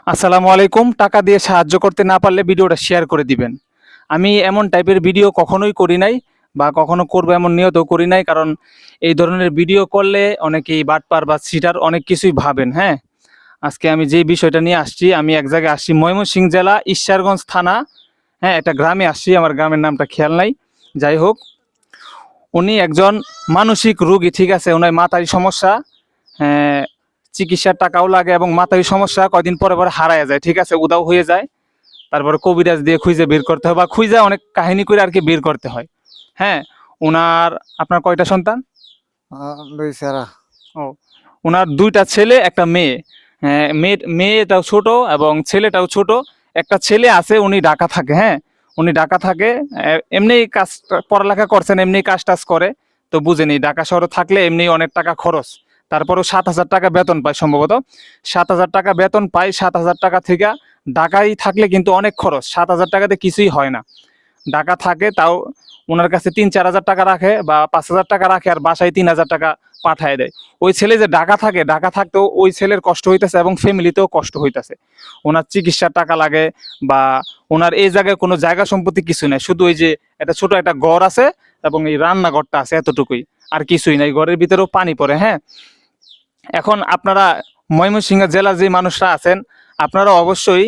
আসসালামু আলাইকুম। টাকা দিয়ে সাহায্য করতে না পারলে ভিডিওটা শেয়ার করে দিবেন। আমি এমন টাইপের ভিডিও কখনোই করি নাই বা কখনো করবো এমন নিয়তও করি নাই। কারণ এই ধরনের ভিডিও করলে অনেকেই বাটপার বা চিটার অনেক কিছুই ভাবেন, হ্যাঁ? আজকে আমি যেই বিষয়টা নিয়ে আসছি, আমি এক জায়গায় আসছি ময়মনসিংহ জেলা ঈশ্বরগঞ্জ থানা, হ্যাঁ? একটা গ্রামে আসছি, আমার গ্রামের নামটা খেয়াল নাই। যাই হোক, উনি একজন মানসিক রোগী, ঠিক আছে? উনার মাথায় সমস্যা, হ্যাঁ, চিকিৎসার টাকাও লাগে এবং মাথায় সমস্যা কয়দিন পরে পরে হারায় যায়, ঠিক আছে? উধাও হয়ে যায়। তারপরে কবিরাজ দিয়ে খুঁজে বের করতে হয় বা খুঁজে অনেক কাহিনী করে আর কি বের করতে হয়, হ্যাঁ? উনার আপনার কয়টা সন্তান? দুই সারা। ও, উনার দুইটা ছেলে একটা মেয়ে। হ্যাঁ, মেয়েটাও ছোট এবং ছেলেটাও ছোট। একটা ছেলে আছে, উনি ঢাকা থাকে, হ্যাঁ? উনি ঢাকা থাকে, এমনি কাজ, পড়ালেখা করছেন, এমনি কাজ টাজ করে। তো বুঝেনি, ঢাকা শহরে থাকলে এমনি অনেক টাকা খরচ। তারপরেও ৭,০০০ টাকা বেতন পায় সম্ভবত। ৭,০০০ টাকা বেতন পায়, ৭,০০০ টাকা থেকে ঢাকায় থাকলে কিন্তু অনেক খরচ। ৭,০০০ টাকাতে কিছুই হয় না। ঢাকা থাকে, তাও ওনার কাছে ৩-৪ হাজার টাকা রাখে বা ৫,০০০ টাকা রাখে, আর বাসায় ৩,০০০ টাকা পাঠায় দেয়। ওই ছেলে যে ঢাকা থাকে, ঢাকা থাকতেও ওই ছেলের কষ্ট হইতেছে এবং ফ্যামিলিতেও কষ্ট হইতেছে। ওনার চিকিৎসার টাকা লাগে, বা ওনার এই জায়গায় কোনো জায়গা সম্পত্তি কিছু নেই, শুধু ওই যে একটা ছোট একটা ঘর আছে এবং এই রান্নাঘরটা আছে, এতটুকুই, আর কিছুই নাই। ঘরের ভিতরেও পানি পড়ে, হ্যাঁ? এখন আপনারা ময়মনসিংহ জেলার যে মানুষরা আছেন, আপনারা অবশ্যই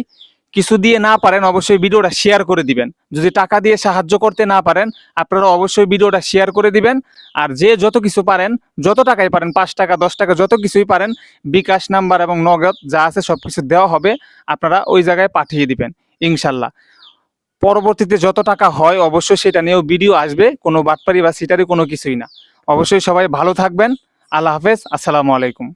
কিছু দিয়ে না পারেন, অবশ্যই ভিডিওটা শেয়ার করে দিবেন। যদি টাকা দিয়ে সাহায্য করতে না পারেন, আপনারা অবশ্যই ভিডিওটা শেয়ার করে দিবেন। আর যে যত কিছু পারেন, যত টাকাই পারেন, ৫ টাকা ১০ টাকা যত কিছুই পারেন, বিকাশ নাম্বার এবং নগদ যা আছে সবকিছু দেওয়া হবে, আপনারা ওই জায়গায় পাঠিয়ে দিবেন ইনশাল্লাহ। পরবর্তীতে যত টাকা হয় অবশ্যই সেটা নিয়েও ভিডিও আসবে, কোনো বাটপারি বা সিটারি কোনো কিছুই না। অবশ্যই সবাই ভালো থাকবেন। আল্লাহ হাফেজ, আসসালামু আলাইকুম।